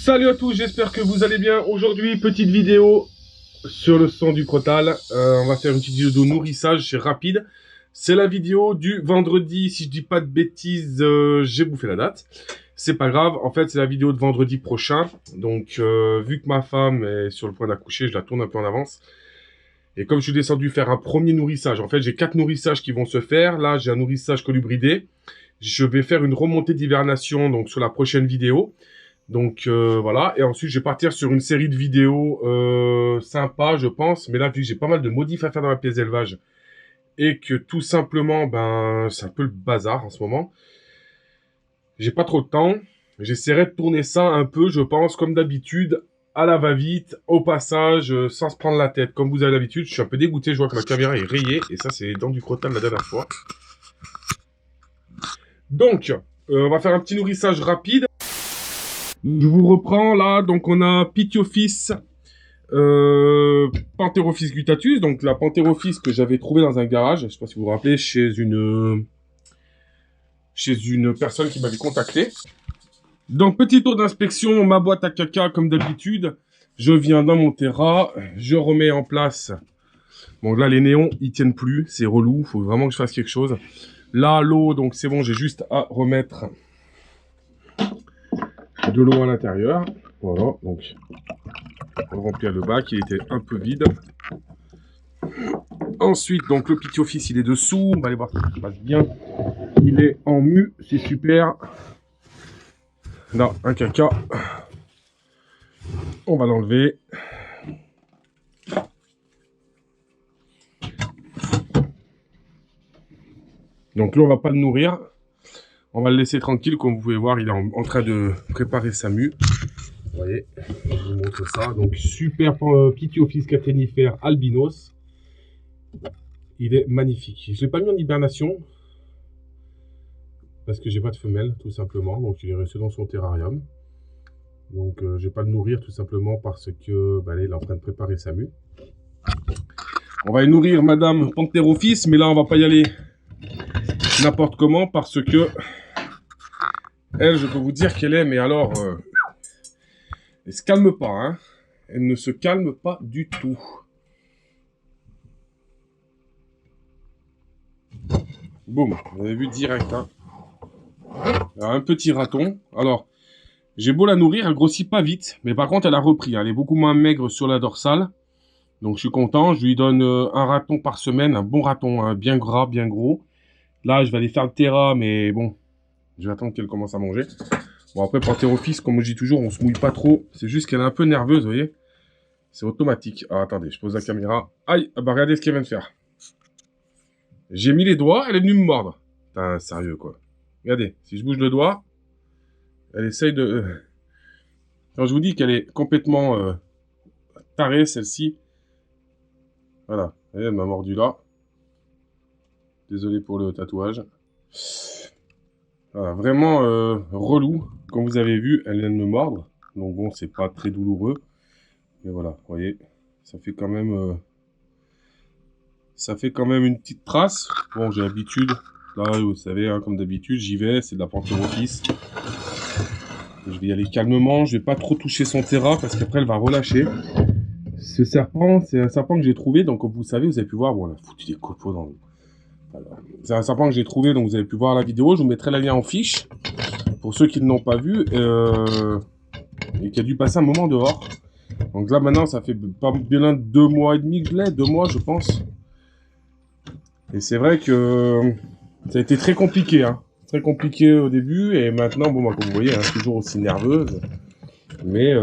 Salut à tous, j'espère que vous allez bien. Aujourd'hui, petite vidéo sur le sang du crotal. On va faire une petite vidéo de nourrissage, c'est rapide. C'est la vidéo du vendredi, si je dis pas de bêtises, j'ai bouffé la date. C'est pas grave, en fait c'est la vidéo de vendredi prochain. Donc vu que ma femme est sur le point d'accoucher, je la tourne un peu en avance. Et comme je suis descendu faire un premier nourrissage, en fait j'ai 4 nourrissages qui vont se faire. Là j'ai un nourrissage colubridé. Je vais faire une remontée d'hivernation donc sur la prochaine vidéo. Donc voilà, et ensuite je vais partir sur une série de vidéos sympas je pense, mais là vu que j'ai pas mal de modifs à faire dans la pièce d'élevage et que tout simplement ben c'est un peu le bazar en ce moment, j'ai pas trop de temps, j'essaierai de tourner ça un peu je pense comme d'habitude, à la va-vite, au passage, sans se prendre la tête, comme vous avez l'habitude. Je suis un peu dégoûté, je vois que ma caméra est rayée, et ça c'est dans du crotal la dernière fois. Donc, on va faire un petit nourrissage rapide. Je vous reprends là, donc on a Pitiophis, Pantherophis guttatus, donc la Pantherophis que j'avais trouvée dans un garage, je sais pas si vous vous rappelez, chez une personne qui m'avait contacté. Donc petit tour d'inspection, ma boîte à caca comme d'habitude, je viens dans mon terra, je remets en place. Bon là les néons ils tiennent plus, c'est relou, faut vraiment que je fasse quelque chose. Là l'eau, donc c'est bon, j'ai juste à remettre de l'eau à l'intérieur. Voilà, donc on remplit le bac, il était un peu vide. Ensuite, donc le Pitiophis, il est dessous. On va aller voir si ça se passe bien. Il est en mu, c'est super. Là, un caca. On va l'enlever. Donc là, on va pas le nourrir. On va le laisser tranquille. Comme vous pouvez voir, il est en train de préparer sa mue. Vous voyez, je vous montre ça. Donc, super Pitiophis caténifère albinos. Il est magnifique. Je l'ai pas mis en hibernation. Parce que j'ai pas de femelle, tout simplement. Donc, il est resté dans son terrarium. Donc, je vais pas le nourrir, tout simplement, parce que bah, là, il est en train de préparer sa mue. On va y nourrir Madame Pantherophis, mais là, on va pas y aller n'importe comment, parce que elle, je peux vous dire qu'elle est, mais alors, elle se calme pas, hein. Elle ne se calme pas du tout. Boum, vous avez vu direct, hein. Alors, un petit raton. Alors, j'ai beau la nourrir, elle grossit pas vite, mais par contre, elle a repris. Elle est beaucoup moins maigre sur la dorsale. Donc, je suis content. Je lui donne un raton par semaine, un bon raton, hein, bien gras, bien gros. Là, je vais aller faire le terra, mais bon, je vais attendre qu'elle commence à manger. Bon, après, Pantherophis, comme je dis toujours, on se mouille pas trop. C'est juste qu'elle est un peu nerveuse, vous voyez. C'est automatique. Ah, attendez, je pose la caméra. Aïe, ah bah regardez ce qu'elle vient de faire. J'ai mis les doigts, elle est venue me mordre. Putain, sérieux, quoi. Regardez, si je bouge le doigt, elle essaye de... Quand je vous dis qu'elle est complètement tarée, celle-ci. Voilà, elle m'a mordu là. Désolé pour le tatouage. Voilà, vraiment relou. Comme vous avez vu, elle vient de me mordre. Donc bon, c'est pas très douloureux. Mais voilà, vous voyez, ça fait quand même... ça fait quand même une petite trace. Bon, j'ai l'habitude. Là, vous savez, hein, comme d'habitude, j'y vais. C'est de la Pantherophis. Je vais y aller calmement. Je vais pas trop toucher son terra parce qu'après, elle va relâcher. Ce serpent, c'est un serpent que j'ai trouvé. Donc, comme vous savez, vous avez pu voir. Bon, on a foutu des copeaux dans le... Voilà. C'est un serpent que j'ai trouvé. Donc, vous avez pu voir la vidéo. Je vous mettrai le lien en fiche. Pour ceux qui ne l'ont pas vu. Et qui a dû passer un moment dehors. Donc là, maintenant, ça fait pas bien 2 mois et demi que je l'ai. 2 mois, je pense. Et c'est vrai que ça a été très compliqué, hein. Très compliqué au début, et maintenant, bon, bah, comme vous voyez, hein, toujours aussi nerveuse. Mais,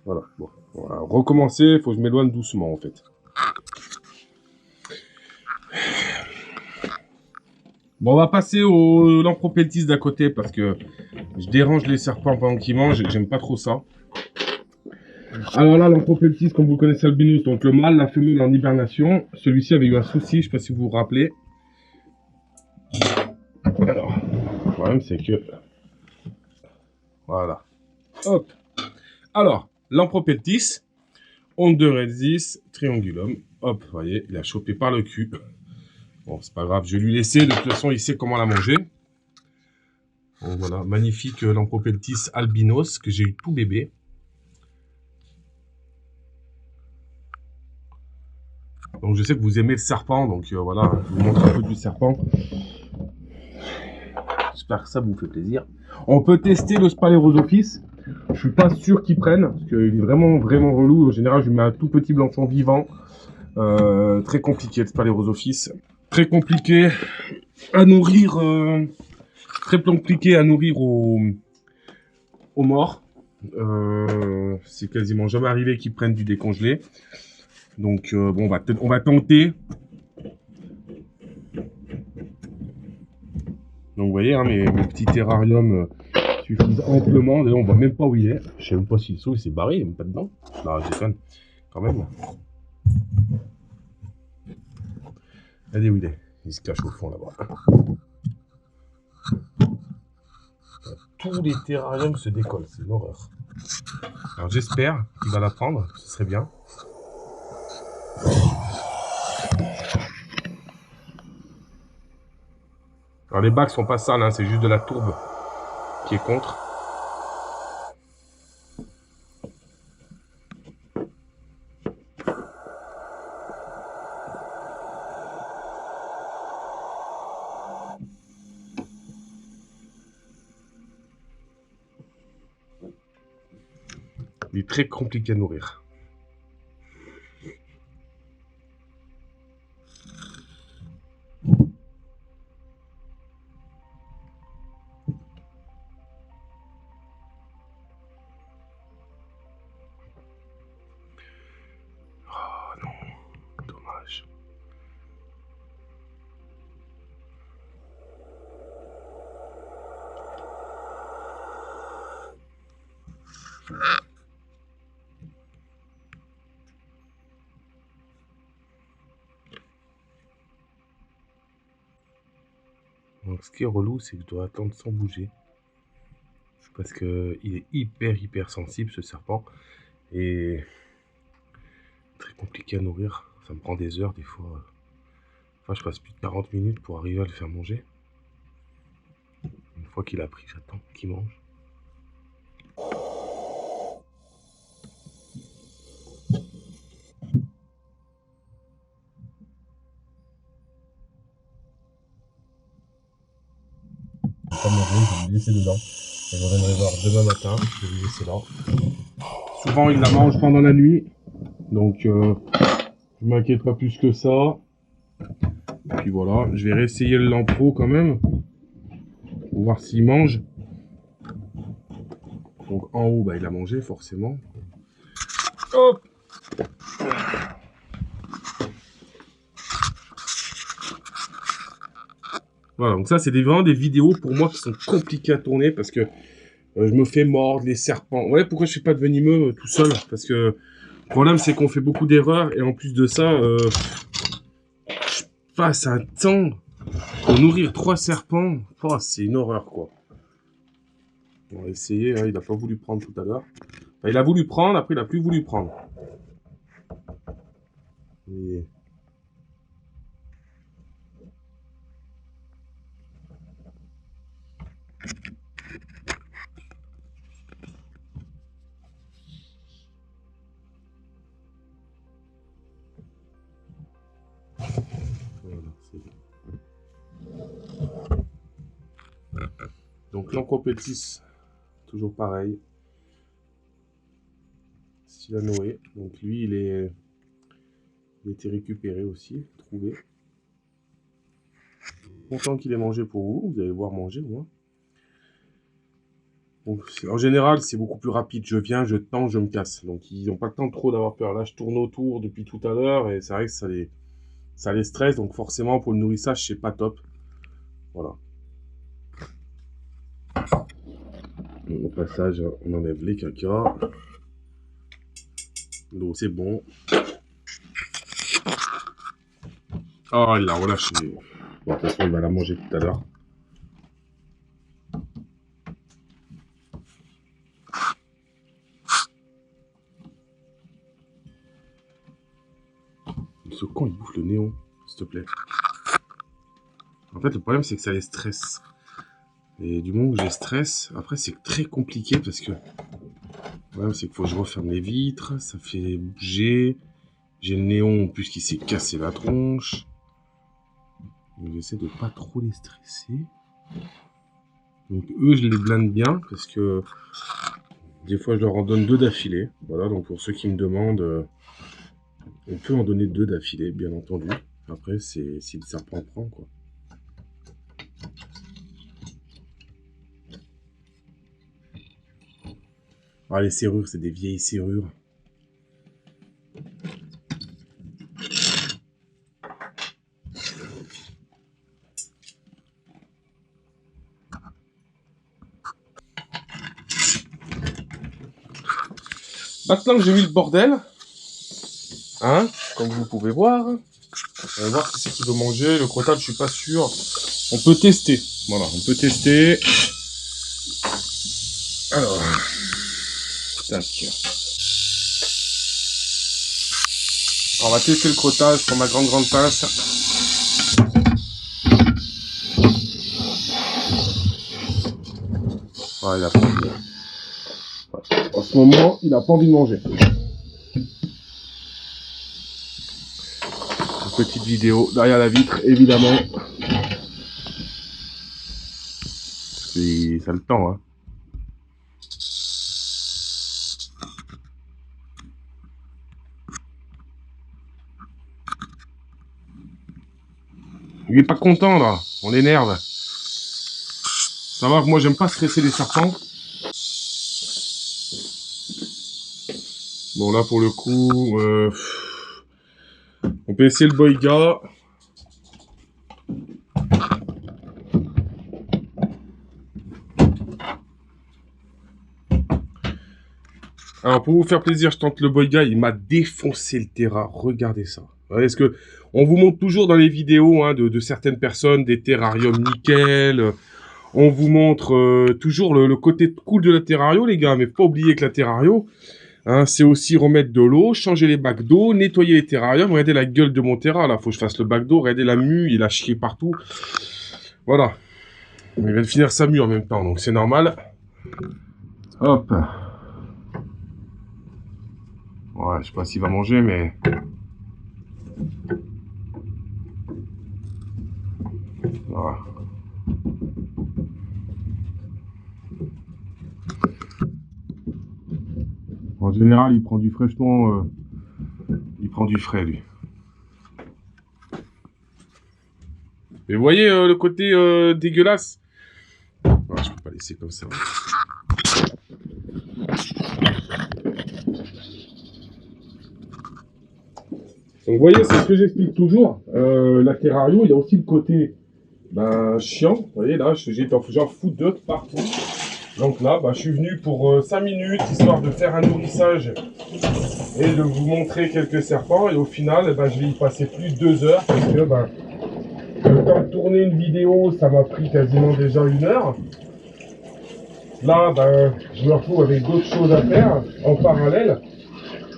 voilà. Bon, on va recommencer, il faut que je m'éloigne doucement, en fait. Bon, on va passer au Lampropeltis d'à côté, parce que je dérange les serpents pendant qu'ils mangent, et j'aime pas trop ça. Alors là, Lampropeltis, comme vous connaissez albinus, donc le mâle, la femelle en hibernation. Celui-ci avait eu un souci, je sais pas si vous vous rappelez. Alors, le problème c'est que... Voilà. Hop. Alors, Lampropeltis, Onderensis triangulum. Hop, vous voyez, il a chopé par le cul. Bon, c'est pas grave, je vais lui laisser. De toute façon, il sait comment la manger. Donc voilà, magnifique Lampropeltis albinos que j'ai eu tout bébé. Donc je sais que vous aimez le serpent, donc voilà, je vous montre un peu du serpent. J'espère que ça vous fait plaisir. On peut tester le Spalerosophis. Je suis pas sûr qu'il prenne, parce qu'il est vraiment relou. En général, je lui mets un tout petit blanchon vivant. Très compliqué le Spalerosophis. Très compliqué à nourrir. Très compliqué à nourrir aux morts. C'est quasiment jamais arrivé qu'ils prennent du décongelé. Donc bon, on va tenter. Donc vous voyez, hein, mes petits terrariums suffisent amplement. D'ailleurs, on voit même pas où il est. Je sais même pas s'il s'est barré, il est même pas dedans. Non, je déconne. Quand même. Regardez où il est. Il se cache au fond là-bas. Tous les terrariums se décollent, c'est une horreur. Alors j'espère qu'il va la prendre, ce serait bien. Alors les bacs sont pas sales, hein, c'est juste de la tourbe qui est contre. Il est très compliqué à nourrir. Oh non, dommage. Donc ce qui est relou, c'est que je dois attendre sans bouger. Parce que il est hyper sensible ce serpent. Et très compliqué à nourrir. Ça me prend des heures des fois. Enfin, je passe plus de 40 minutes pour arriver à le faire manger. Une fois qu'il a pris, j'attends qu'il mange. Pas manger, je vais le laisser dedans. Et je reviendrai voir demain matin, je vais le laisser là. Souvent il la mange pendant la nuit, donc je m'inquiète pas plus que ça. Et puis voilà, je vais réessayer le lampro quand même, pour voir s'il mange. Donc en haut, bah, il a mangé forcément. Hop! Voilà, donc ça c'est vraiment des vidéos pour moi qui sont compliquées à tourner parce que je me fais mordre les serpents. Ouais, pourquoi je fais pas de venimeux tout seul? Parce que le problème c'est qu'on fait beaucoup d'erreurs et en plus de ça, je passe un temps pour nourrir 3 serpents. Oh, c'est une horreur quoi. On va essayer, hein, il n'a pas voulu prendre tout à l'heure. Enfin, il a voulu prendre, après il a plus voulu prendre. Et... Voilà, c'est bon. Donc Lampropeltis, toujours pareil. Silanoé. Donc lui, il a été récupéré aussi, trouvé. Content qu'il ait mangé pour vous, vous allez voir manger au moins. Donc, en général, c'est beaucoup plus rapide. Je viens, je tends, je me casse. Donc ils n'ont pas le temps trop d'avoir peur. Là, je tourne autour depuis tout à l'heure et c'est vrai que ça les stresse. Donc forcément, pour le nourrissage, c'est pas top. Voilà. Donc, au passage, on enlève les caca. Donc c'est bon. Oh, il l'a relâché. Bon, de toute façon, il va la manger tout à l'heure. Ce con, il bouffe le néon, s'il te plaît. En fait, le problème, c'est que ça les stresse. Et du moment où j'ai stress, après c'est très compliqué parce que... Ouais, c'est qu'il faut que je referme les vitres, ça fait bouger. J'ai le néon en plus qui s'est cassé la tronche. Donc j'essaie de pas trop les stresser. Donc eux, je les blinde bien parce que des fois je leur en donne 2 d'affilée. Voilà, donc pour ceux qui me demandent, on peut en donner 2 d'affilée, bien entendu. Après, c'est si le serpent prend, quoi. Ah, les serrures, c'est des vieilles serrures. Maintenant que j'ai mis le bordel, hein, comme vous pouvez voir, on va voir qui c'est qui veut manger. Le crottal, je suis pas sûr. On peut tester. Voilà, on peut tester. Alors, tac. On va tester le crottal sur ma grande pince. Ah, il a pas envie. En ce moment, il a pas envie de manger. Une petite vidéo derrière la vitre, évidemment. Ça le tend, hein. Il est pas content, là. On l'énerve. Ça va que moi, j'aime pas stresser les serpents. Bon, là, pour le coup, on peut essayer le boïga. Alors, pour vous faire plaisir, je tente le boïga. Il m'a défoncé le terra. Regardez ça. Est-ce que on vous montre toujours dans les vidéos hein, de certaines personnes des terrariums nickel. On vous montre toujours le côté cool de la terrario, les gars. Mais faut pas oublier que la terrario, hein, c'est aussi remettre de l'eau, changer les bacs d'eau, nettoyer les terrariums. Regardez la gueule de mon terra, là. Faut que je fasse le bac d'eau. Regardez la mue, il a chié partout. Voilà. Il vient de finir sa mue en même temps, donc c'est normal. Hop. Ouais, je sais pas s'il va manger, mais... Voilà. En général, il prend du fraîchement... il prend du frais, lui. Et vous voyez le côté dégueulasse? Ah, je peux pas laisser comme ça. Donc vous voyez, c'est ce que j'explique toujours. La terrario, il y a aussi le côté chiant. Vous voyez, là, j'en fous d'autres partout. Donc là, je suis venu pour 5 minutes, histoire de faire un nourrissage et de vous montrer quelques serpents. Et au final, je vais y passer plus de 2 heures parce que le temps de tourner une vidéo, ça m'a pris quasiment déjà 1 heure. Là, je me retrouve avec d'autres choses à faire en parallèle.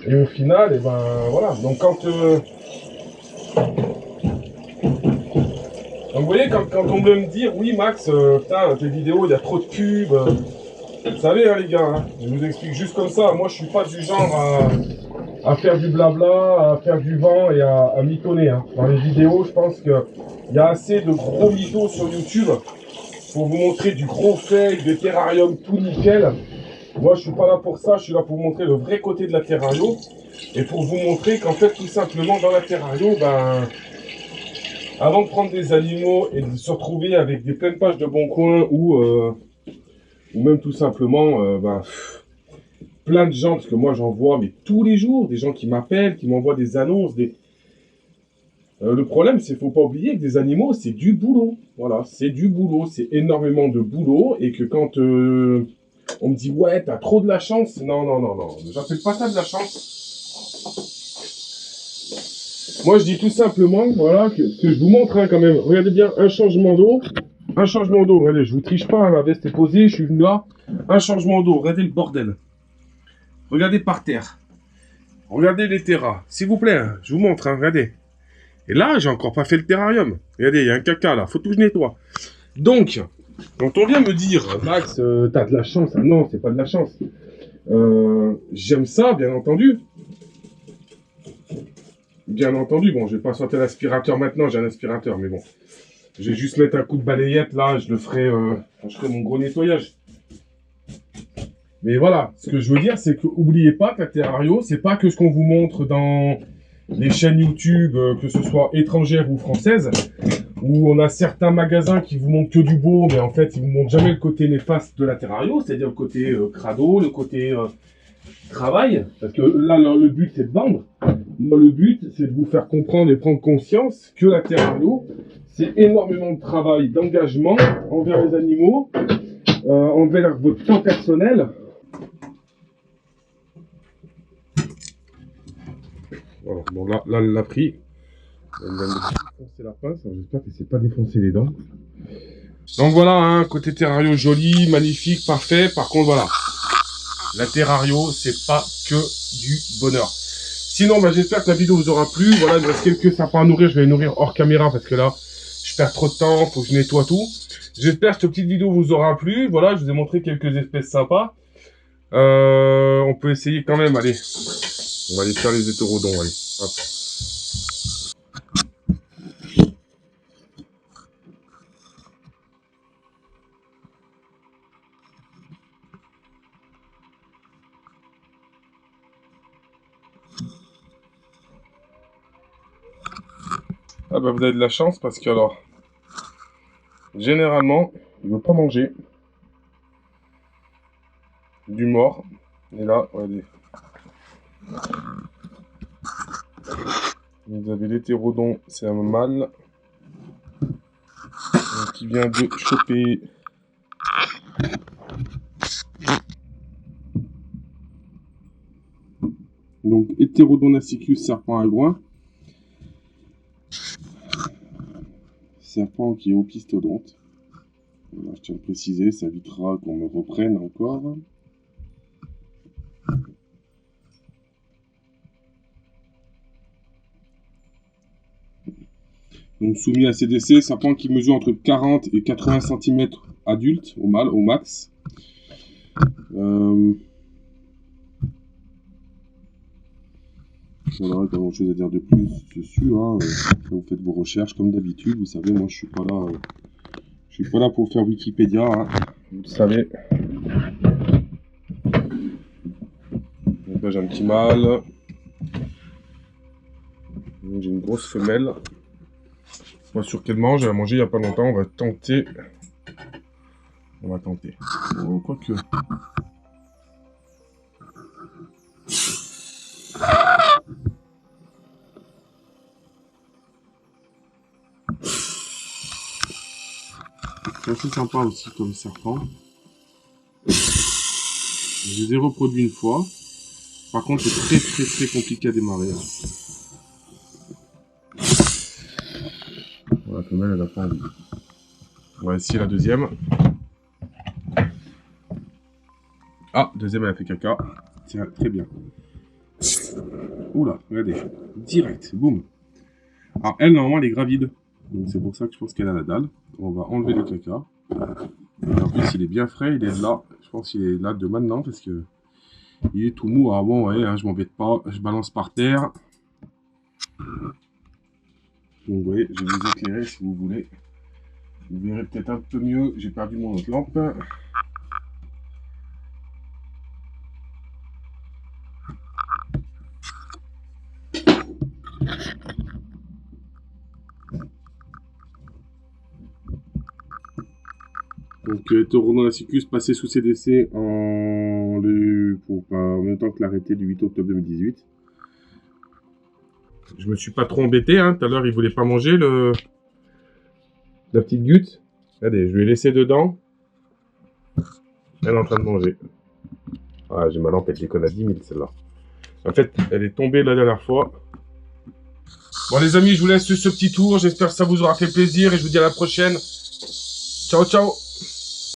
Et au final, voilà. Donc quand... Donc vous voyez, quand on veut me dire, oui Max, putain, tes vidéos, il y a trop de pubs. Vous savez, hein, les gars, hein, je vous explique juste comme ça. Moi, je suis pas du genre à faire du blabla, à faire du vent et à mitonner. Hein. Dans les vidéos, je pense qu'il y a assez de gros mythos sur YouTube pour vous montrer du gros fake, des terrariums tout nickel. Moi, je suis pas là pour ça. Je suis là pour vous montrer le vrai côté de la terrario et pour vous montrer qu'en fait, tout simplement, dans la terrario, avant de prendre des animaux et de se retrouver avec des pleines pages de Bon Coin ou même tout simplement plein de gens, parce que moi j'en vois mais tous les jours, des gens qui m'appellent, qui m'envoient des annonces, le problème c'est qu'il ne faut pas oublier que des animaux c'est du boulot, voilà, c'est du boulot, c'est énormément de boulot, et que quand on me dit ouais t'as trop de la chance, non, j'appelle pas ça de la chance. Moi je dis tout simplement, voilà, que je vous montre hein, quand même, regardez bien, un changement d'eau, regardez, je vous triche pas, hein, ma veste est posée, je suis venu là, un changement d'eau, regardez le bordel. Regardez par terre. Regardez les terras. S'il vous plaît, hein, je vous montre, hein, regardez. Et là, j'ai encore pas fait le terrarium. Regardez, il y a un caca là, faut tout que je nettoie. Donc, Quand on vient me dire, Max, t'as de la chance. Ah non, c'est pas de la chance. J'aime ça, bien entendu. Bien entendu, bon, je vais pas sortir l'aspirateur maintenant, j'ai un aspirateur, mais bon. Je vais juste mettre un coup de balayette, là, je le ferai, quand je ferai mon gros nettoyage. Mais voilà, ce que je veux dire, c'est que oubliez pas que la Terrario, c'est pas que ce qu'on vous montre dans les chaînes YouTube, que ce soit étrangères ou françaises, où on a certains magasins qui vous montrent que du beau, mais en fait, ils vous montrent jamais le côté néfaste de la Terrario, c'est-à-dire le côté crado, le côté travail, parce que là, le but, c'est de vendre. Moi, le but, c'est de vous faire comprendre et prendre conscience que la Terrario, c'est énormément de travail, d'engagement envers les animaux, envers votre temps personnel. Voilà, bon, là, elle l'a pris. Elle vient de défoncer la pince, j'espère qu'elle ne s'est pas défoncé les dents. Donc voilà, hein, côté Terrario joli, magnifique, parfait. Par contre, voilà, la Terrario, c'est pas que du bonheur. Sinon, bah, j'espère que la vidéo vous aura plu. Voilà, il me reste quelques sapins à nourrir. Je vais les nourrir hors caméra parce que là, je perds trop de temps. Faut que je nettoie tout. J'espère que cette petite vidéo vous aura plu. Voilà, je vous ai montré quelques espèces sympas. On peut essayer quand même. Allez, on va aller faire les hétérodons. Allez, hop. Ah bah vous avez de la chance parce que alors, généralement, il veut pas manger du mort. Et là, regardez. Vous avez l'hétérodon, c'est un mâle qui vient de choper donc Heterodon nacicus serpent à groin. Serpent qui est opistodonte. Voilà, je tiens à le préciser, ça évitera qu'on me reprenne encore. Donc soumis à CDC, serpent qui mesure entre 40 et 80 cm adulte, au mâle, au max. Voilà, pas grand chose à dire de plus dessus. Hein. Vous faites vos recherches comme d'habitude. Vous savez, moi je suis pas là. Je suis pas là pour faire Wikipédia. Hein. Vous le savez. Donc là j'ai un petit mâle. J'ai une grosse femelle. Pas sûr qu'elle mange. Elle a mangé il y a pas longtemps. On va tenter. On va tenter. Oh, quoique. C'est assez sympa aussi comme serpent. Je les ai reproduits une fois. Par contre, c'est très compliqué à démarrer. Hein. Voilà, comme elle a pas envie. On va essayer la deuxième. Ah, deuxième, elle a fait caca. Tiens, très bien. Oula, regardez. Direct, boum. Alors, elle, normalement, elle est gravide. Donc, c'est pour ça que je pense qu'elle a la dalle. On va enlever le caca. Et en plus, il est bien frais, il est là. Je pense qu'il est là de maintenant parce que il est tout mou. Ah bon, ouais, hein, je m'embête pas. Je balance par terre. Donc, vous voyez, je vais vous éclairer si vous voulez. Vous verrez peut-être un peu mieux. J'ai perdu mon autre lampe. Donc, Heterodon nacicus passé sous CDC en même temps que l'arrêté du 8 octobre 2018. Je me suis pas trop embêté, hein. Tout à l'heure, il voulait pas manger la petite goutte. Regardez, je lui ai laissé dedans. Elle est en train de manger. Ah, j'ai ma lampe, elle déconne à 10 000, celle-là. En fait, elle est tombée la dernière fois. Bon, les amis, je vous laisse ce petit tour. J'espère que ça vous aura fait plaisir et je vous dis à la prochaine. Ciao, ciao!